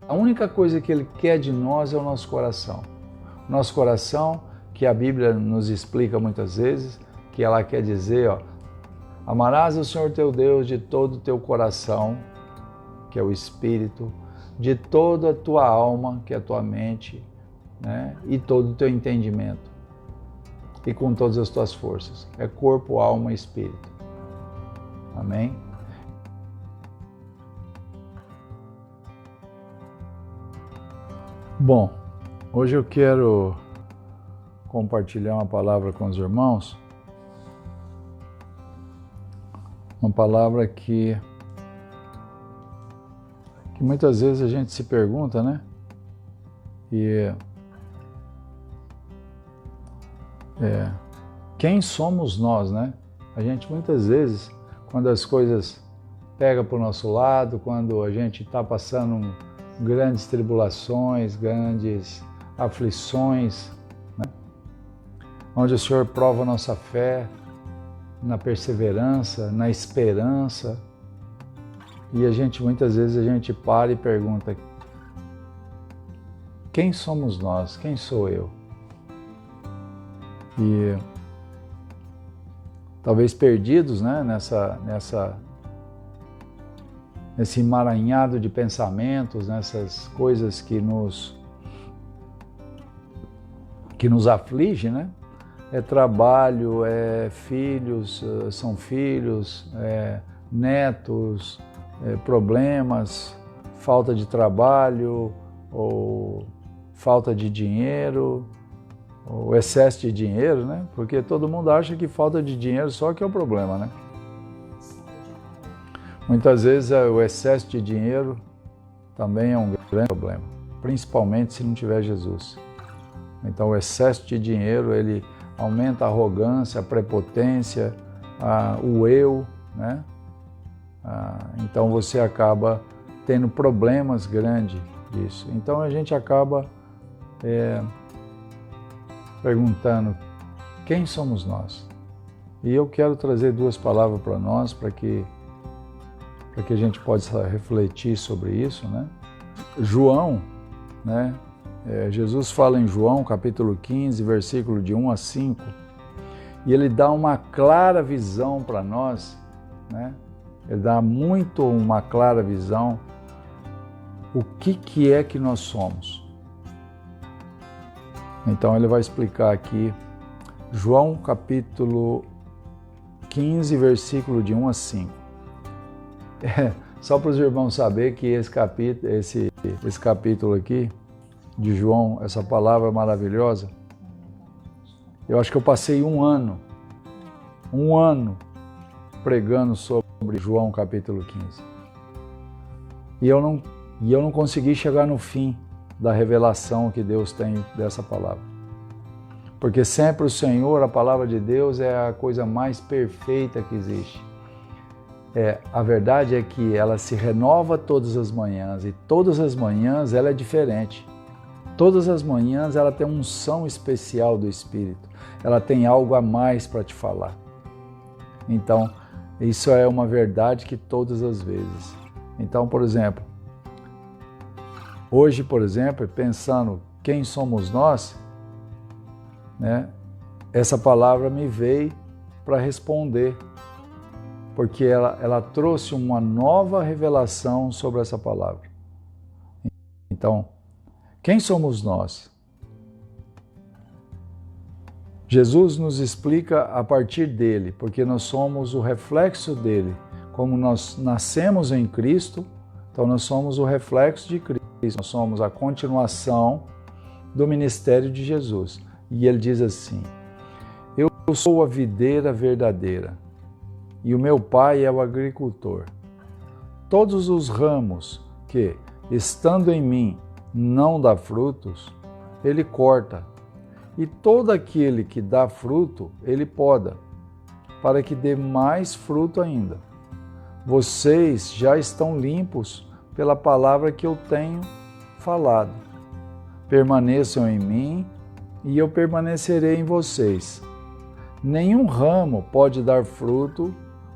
A única coisa que Ele quer de nós é o nosso coração. Nosso coração, que a Bíblia nos explica muitas vezes, que ela quer dizer, amarás o Senhor teu Deus de todo o teu coração, que é o Espírito, de toda a tua alma, que é a tua mente, né? E todo o teu entendimento. E com todas as tuas forças. É corpo, alma e espírito. Amém? Bom, hoje eu quero compartilhar uma palavra com os irmãos. Uma palavra que muitas vezes a gente se pergunta, né? Quem somos nós, né? A gente muitas vezes, quando as coisas pegam para o nosso lado, quando a gente está passando grandes tribulações, grandes aflições, né? Onde o Senhor prova a nossa fé, na perseverança, na esperança, e muitas vezes a gente para e pergunta: quem somos nós? Quem sou eu? E talvez perdidos, né, nesse emaranhado de pensamentos, nessas coisas que nos afligem, né? É trabalho, é filhos, são filhos, netos, problemas, falta de trabalho, ou falta de dinheiro, ou excesso de dinheiro, né? Porque todo mundo acha que falta de dinheiro só que é o problema, né? Muitas vezes o excesso de dinheiro também é um grande problema, principalmente se não tiver Jesus. Então o excesso de dinheiro, ele aumenta a arrogância, a prepotência, o eu, né? Então você acaba tendo problemas grandes disso. Então a gente acaba perguntando: quem somos nós? E eu quero trazer duas palavras para nós, para que a gente possa refletir sobre isso, né? João, né? Jesus fala em João, capítulo 15, versículo de 1 a 5, e ele dá uma clara visão para nós, né? Ele dá uma clara visão o que é que nós somos. Então ele vai explicar aqui, João capítulo 15, versículo de 1 a 5. Só para os irmãos saberem que esse capítulo aqui de João, essa palavra maravilhosa, eu acho que eu passei um ano pregando sobre João capítulo 15. E eu não consegui chegar no fim da revelação que Deus tem dessa palavra. Porque sempre o Senhor, a palavra de Deus, é a coisa mais perfeita que existe. A verdade é que ela se renova todas as manhãs, e todas as manhãs ela é diferente. Todas as manhãs ela tem uma unção especial do Espírito. Ela tem algo a mais para te falar. Então, isso é uma verdade que todas as vezes. Então, por exemplo, hoje, pensando quem somos nós, né, essa palavra me veio para responder, porque ela trouxe uma nova revelação sobre essa palavra. Então, quem somos nós? Jesus nos explica a partir dele, porque nós somos o reflexo dele. Como nós nascemos em Cristo, então nós somos o reflexo de Cristo, nós somos a continuação do ministério de Jesus. E ele diz assim: eu sou a videira verdadeira, e o meu Pai é o agricultor. Todos os ramos que, estando em mim, não dá frutos, ele corta, e todo aquele que dá fruto, ele poda, para que dê mais fruto ainda. Vocês já estão limpos pela palavra que eu tenho falado. Permaneçam em mim e eu permanecerei em vocês. Nenhum ramo pode dar fruto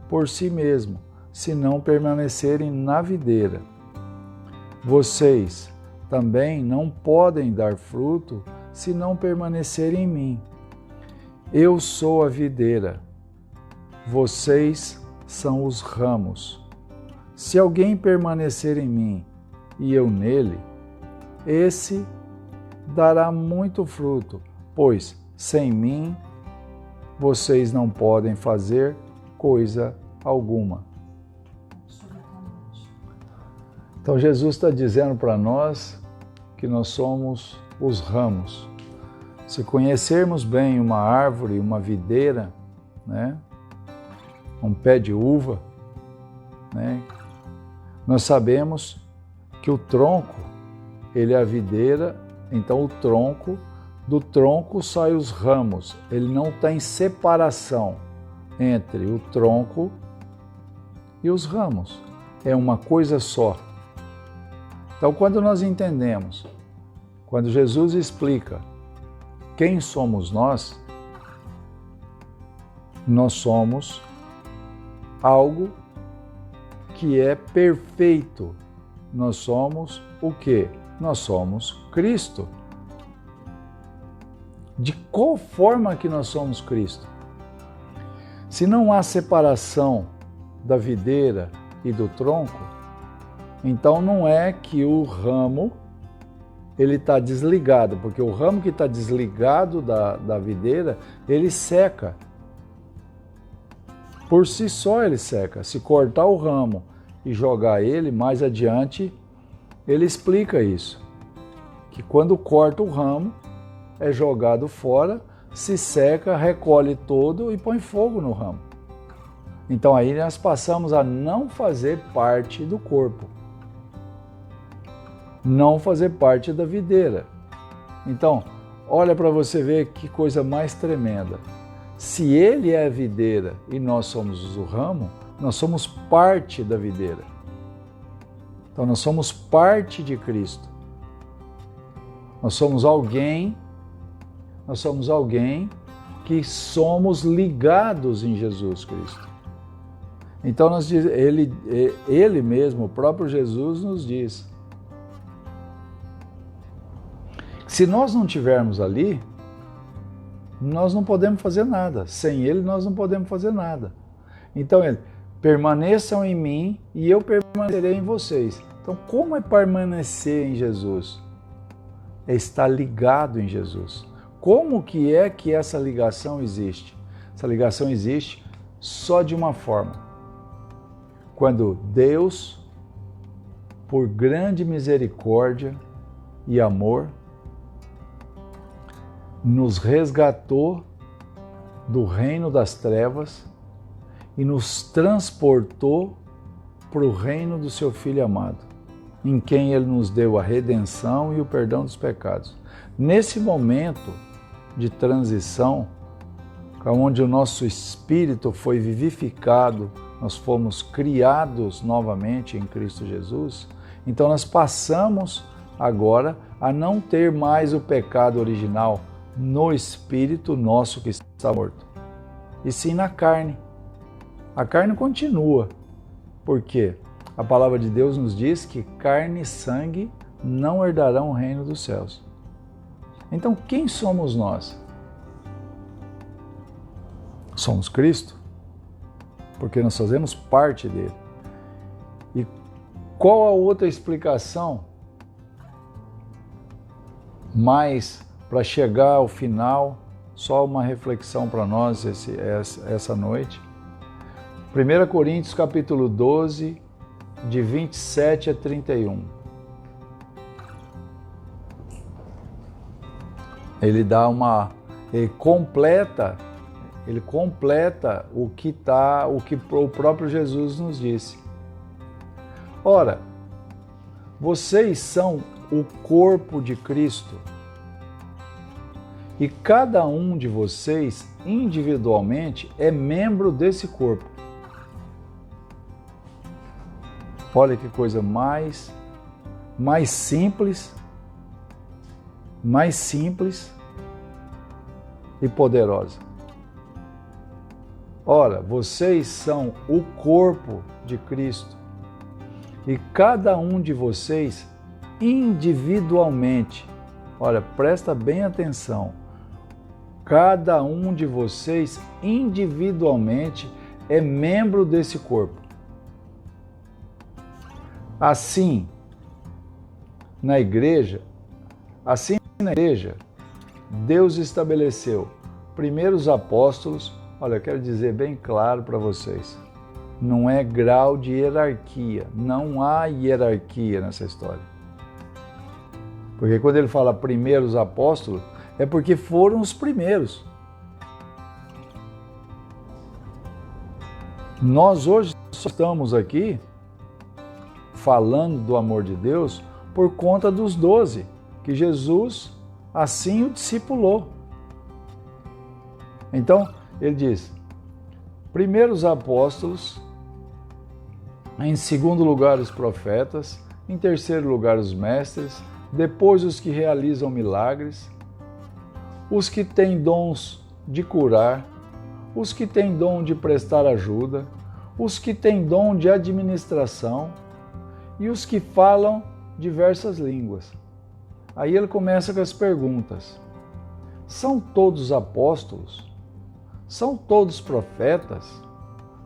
por si mesmo, se não permanecerem na videira. Vocês também não podem dar fruto se não permanecerem em mim. Eu sou a videira, vocês são os ramos. Se alguém permanecer em mim e eu nele, esse dará muito fruto, pois sem mim vocês não podem fazer coisa alguma. Então Jesus está dizendo para nós que nós somos os ramos. Se conhecermos bem uma árvore, uma videira, né, um pé de uva, né, nós sabemos que o tronco, ele é a videira, então do tronco saem os ramos. Ele não tem separação entre o tronco e os ramos. É uma coisa só. Então, quando nós entendemos, quando Jesus explica quem somos nós somos algo que é perfeito. Nós somos o quê? Nós somos Cristo. De qual forma que nós somos Cristo? Se não há separação da videira e do tronco, então não é que o ramo ele está desligado, porque o ramo que está desligado da videira, ele seca. Por si só ele seca. Se cortar o ramo e jogar ele, mais adiante, ele explica isso. Que quando corta o ramo, é jogado fora, se seca, recolhe todo e põe fogo no ramo. Então aí nós passamos a não fazer parte do corpo. Não fazer parte da videira. Então, olha para você ver que coisa mais tremenda. Se ele é a videira e nós somos o ramo, nós somos parte da videira. Então, nós somos parte de Cristo. Nós somos alguém que somos ligados em Jesus Cristo. Então, ele mesmo, o próprio Jesus nos diz, se nós não estivermos ali, nós não podemos fazer nada. Sem ele, nós não podemos fazer nada. Então, permaneçam em mim e eu permanecerei em vocês. Então, como é permanecer em Jesus? É estar ligado em Jesus. Como que é que essa ligação existe? Essa ligação existe só de uma forma. Quando Deus, por grande misericórdia e amor, nos resgatou do reino das trevas e nos transportou para o reino do seu Filho amado, em quem Ele nos deu a redenção e o perdão dos pecados. Nesse momento de transição, onde o nosso espírito foi vivificado, nós fomos criados novamente em Cristo Jesus, então nós passamos agora a não ter mais o pecado original no espírito nosso que está morto, e sim na carne. A carne continua, porque a palavra de Deus nos diz que carne e sangue não herdarão o reino dos céus. Então, quem somos nós? Somos Cristo, porque nós fazemos parte dele. E qual a outra explicação mais para chegar ao final? Só uma reflexão para nós essa noite. 1 Coríntios capítulo 12, de 27 a 31. Ele completa o que o próprio Jesus nos disse. Ora, vocês são o corpo de Cristo, e cada um de vocês individualmente é membro desse corpo. Olha que coisa mais simples e poderosa. Ora, vocês são o corpo de Cristo e cada um de vocês individualmente. Olha, presta bem atenção. Cada um de vocês individualmente é membro desse corpo. Assim, na igreja, Deus estabeleceu primeiro os apóstolos. Olha, eu quero dizer bem claro para vocês, não é grau de hierarquia, não há hierarquia nessa história. Porque quando ele fala primeiros apóstolos, é porque foram os primeiros. Nós hoje só estamos aqui falando do amor de Deus por conta dos 12, que Jesus assim o discipulou. Então, ele diz, primeiro os apóstolos, em segundo lugar os profetas, em terceiro lugar os mestres, depois os que realizam milagres, os que têm dons de curar, os que têm dom de prestar ajuda, os que têm dom de administração e os que falam diversas línguas. Aí ele começa com as perguntas. São todos apóstolos? São todos profetas?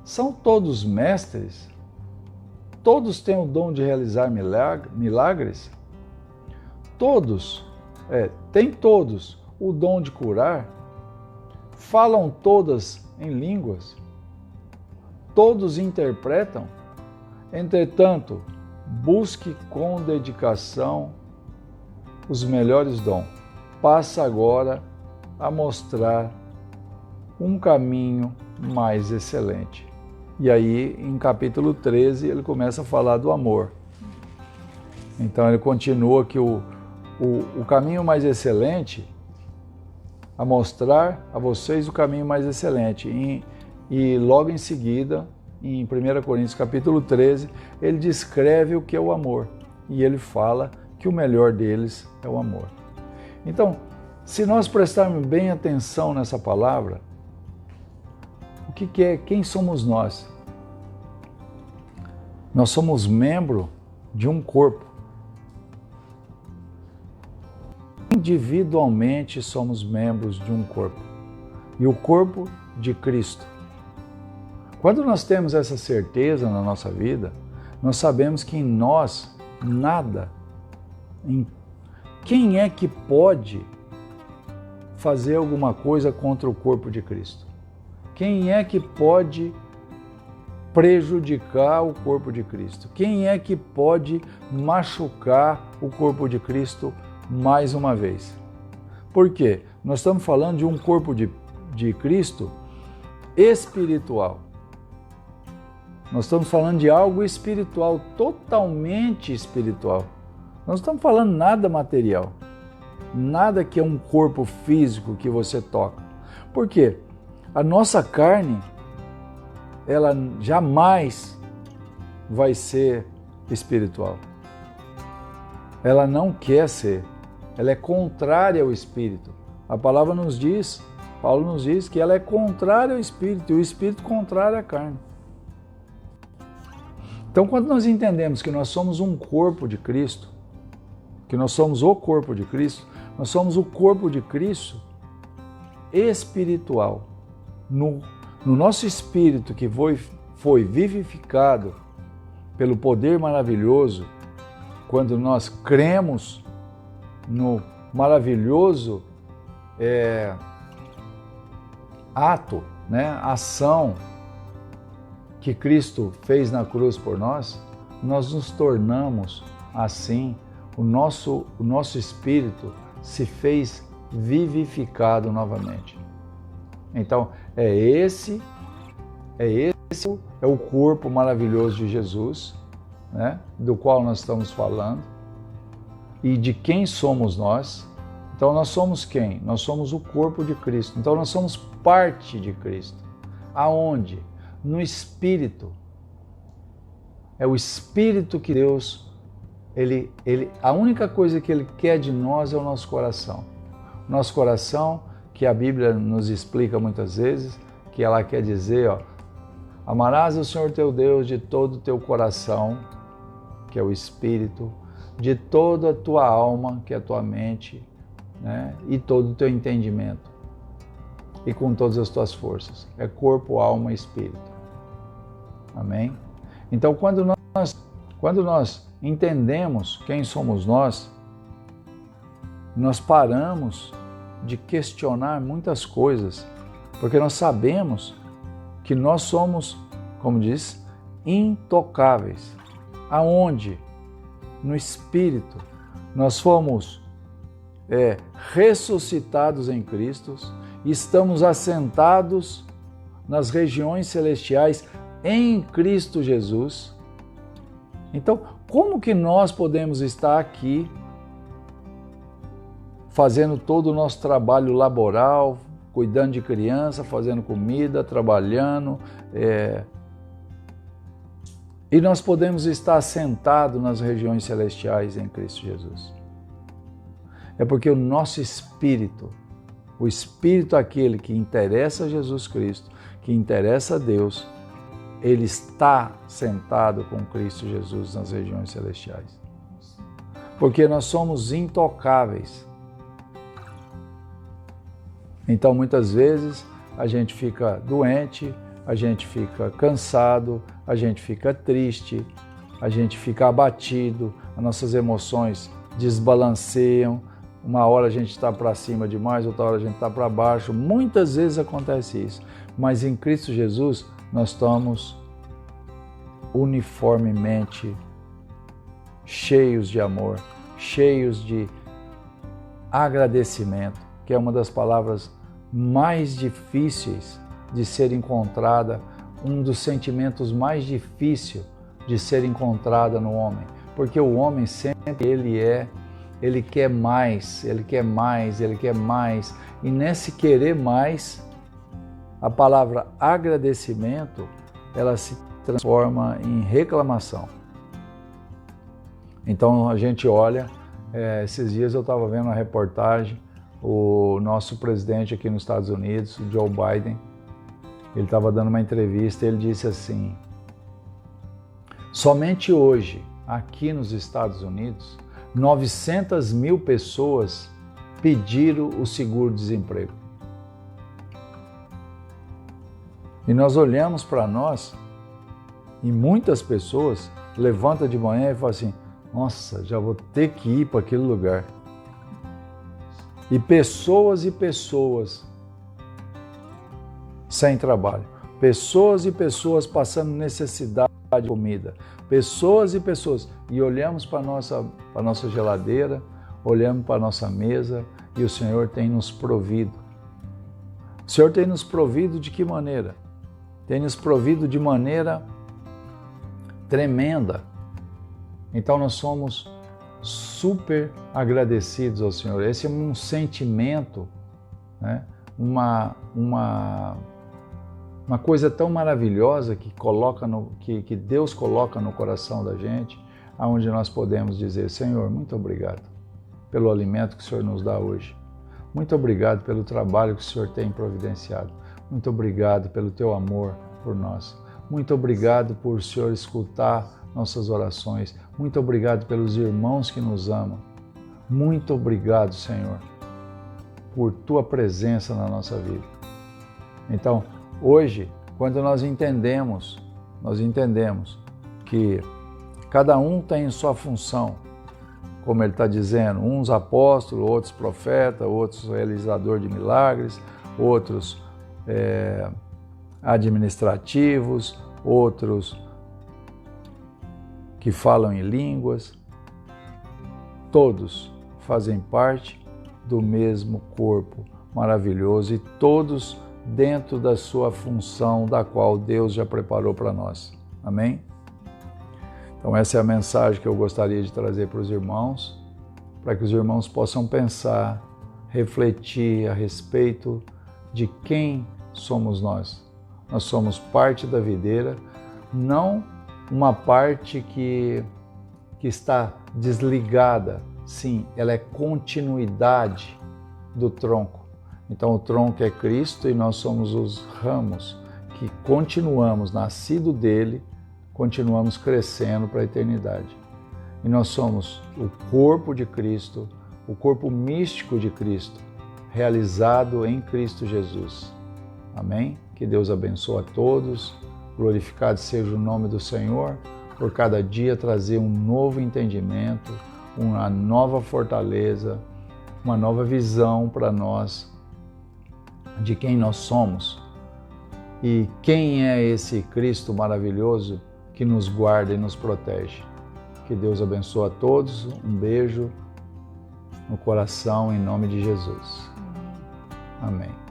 São todos mestres? Todos têm o dom de realizar milagres? Têm todos o dom de curar? Falam todas em línguas? Todos interpretam? Entretanto, busque com dedicação os melhores dons. Passa agora a mostrar um caminho mais excelente. E aí, em capítulo 13, ele começa a falar do amor. Então, ele continua que o caminho mais excelente, a mostrar a vocês o caminho mais excelente. E logo em seguida, em 1 Coríntios capítulo 13, ele descreve o que é o amor. E ele fala que o melhor deles é o amor. Então, se nós prestarmos bem atenção nessa palavra, o que é? Quem somos nós? Nós somos membro de um corpo. Individualmente somos membros de um corpo. E o corpo de Cristo. Quando nós temos essa certeza na nossa vida, nós sabemos que em nós nada. Quem é que pode fazer alguma coisa contra o corpo de Cristo? Quem é que pode prejudicar o corpo de Cristo? Quem é que pode machucar o corpo de Cristo mais uma vez? Por quê? Nós estamos falando de um corpo de Cristo espiritual. Nós estamos falando de algo espiritual, totalmente espiritual. Nós não estamos falando nada material, nada que é um corpo físico que você toca. Por quê? A nossa carne, ela jamais vai ser espiritual. Ela não quer ser, ela é contrária ao Espírito. A palavra nos diz, Paulo nos diz que ela é contrária ao Espírito e o Espírito contrário à carne. Então, quando nós entendemos que nós somos um corpo de Cristo, que nós somos o corpo de Cristo, nós somos o corpo de Cristo espiritual. No nosso espírito que foi vivificado pelo poder maravilhoso, quando nós cremos no maravilhoso ação que Cristo fez na cruz por nós, nós nos tornamos assim, o nosso espírito se fez vivificado novamente. Então, esse é o corpo maravilhoso de Jesus, né, do qual nós estamos falando, e de quem somos nós. Então, nós somos quem? Nós somos o corpo de Cristo. Então, nós somos parte de Cristo. Aonde? No Espírito. É o Espírito que Deus, a única coisa que Ele quer de nós é o nosso coração. Nosso coração, que a Bíblia nos explica muitas vezes, que ela quer dizer, amarás o Senhor teu Deus de todo o teu coração, que é o Espírito, de toda a tua alma, que é a tua mente, né? E todo o teu entendimento. E com todas as tuas forças. É corpo, alma e espírito. Amém? Então, quando nós entendemos quem somos nós paramos de questionar muitas coisas, porque nós sabemos que nós somos, como diz, intocáveis. Aonde? No Espírito. Nós fomos ressuscitados em Cristo, estamos assentados nas regiões celestiais em Cristo Jesus. Então, como que nós podemos estar aqui fazendo todo o nosso trabalho laboral, cuidando de criança, fazendo comida, trabalhando, e nós podemos estar sentados nas regiões celestiais em Cristo Jesus? É porque o nosso espírito, o espírito aquele que interessa a Jesus Cristo, que interessa a Deus, ele está sentado com Cristo Jesus nas regiões celestiais. Porque nós somos intocáveis. Então, muitas vezes, a gente fica doente, a gente fica cansado, a gente fica triste, a gente fica abatido, as nossas emoções desbalanceiam, uma hora a gente está para cima demais, outra hora a gente está para baixo. Muitas vezes acontece isso, mas em Cristo Jesus nós estamos uniformemente cheios de amor, cheios de agradecimento, que é uma das palavras mais difíceis de ser encontrada, um dos sentimentos mais difíceis de ser encontrada no homem, porque o homem sempre ele quer mais, ele quer mais, ele quer mais, e nesse querer mais, a palavra agradecimento, ela se transforma em reclamação. Então a gente olha, esses dias eu estava vendo uma reportagem, o nosso presidente aqui nos Estados Unidos, o Joe Biden, ele estava dando uma entrevista e ele disse assim: somente hoje, aqui nos Estados Unidos, 900 mil pessoas pediram o seguro-desemprego. E nós olhamos para nós e muitas pessoas levantam de manhã e falam assim: nossa, já vou ter que ir para aquele lugar. E pessoas sem trabalho, pessoas e pessoas passando necessidade de comida, pessoas e pessoas, e olhamos para a nossa geladeira, olhamos para a nossa mesa e o Senhor tem nos provido. O Senhor tem nos provido de que maneira? Tem nos provido de maneira tremenda. Então nós somos super agradecidos ao Senhor. Esse é um sentimento, né? Uma coisa tão maravilhosa que Deus coloca no coração da gente, aonde nós podemos dizer: Senhor, muito obrigado pelo alimento que o Senhor nos dá hoje. Muito obrigado pelo trabalho que o Senhor tem providenciado. Muito obrigado pelo teu amor por nós. Muito obrigado por o Senhor escutar nossas orações. Muito obrigado pelos irmãos que nos amam. Muito obrigado, Senhor, por tua presença na nossa vida. Então, hoje, quando nós entendemos que cada um tem sua função, como ele está dizendo, uns apóstolos, outros profetas, outros realizador de milagres, outros administrativos, outros que falam em línguas, todos fazem parte do mesmo corpo maravilhoso e todos dentro da sua função da qual Deus já preparou para nós. Amém? Então essa é a mensagem que eu gostaria de trazer para os irmãos, para que os irmãos possam pensar, refletir a respeito de quem somos nós. Nós somos parte da videira, não uma parte que está desligada. Sim, ela é continuidade do tronco. Então o tronco é Cristo e nós somos os ramos que continuamos, nascido dele, continuamos crescendo para a eternidade. E nós somos o corpo de Cristo, o corpo místico de Cristo, realizado em Cristo Jesus. Amém? Que Deus abençoe a todos. Glorificado seja o nome do Senhor, por cada dia trazer um novo entendimento, uma nova fortaleza, uma nova visão para nós de quem nós somos e quem é esse Cristo maravilhoso que nos guarda e nos protege. Que Deus abençoe a todos. Um beijo no coração em nome de Jesus. Amém.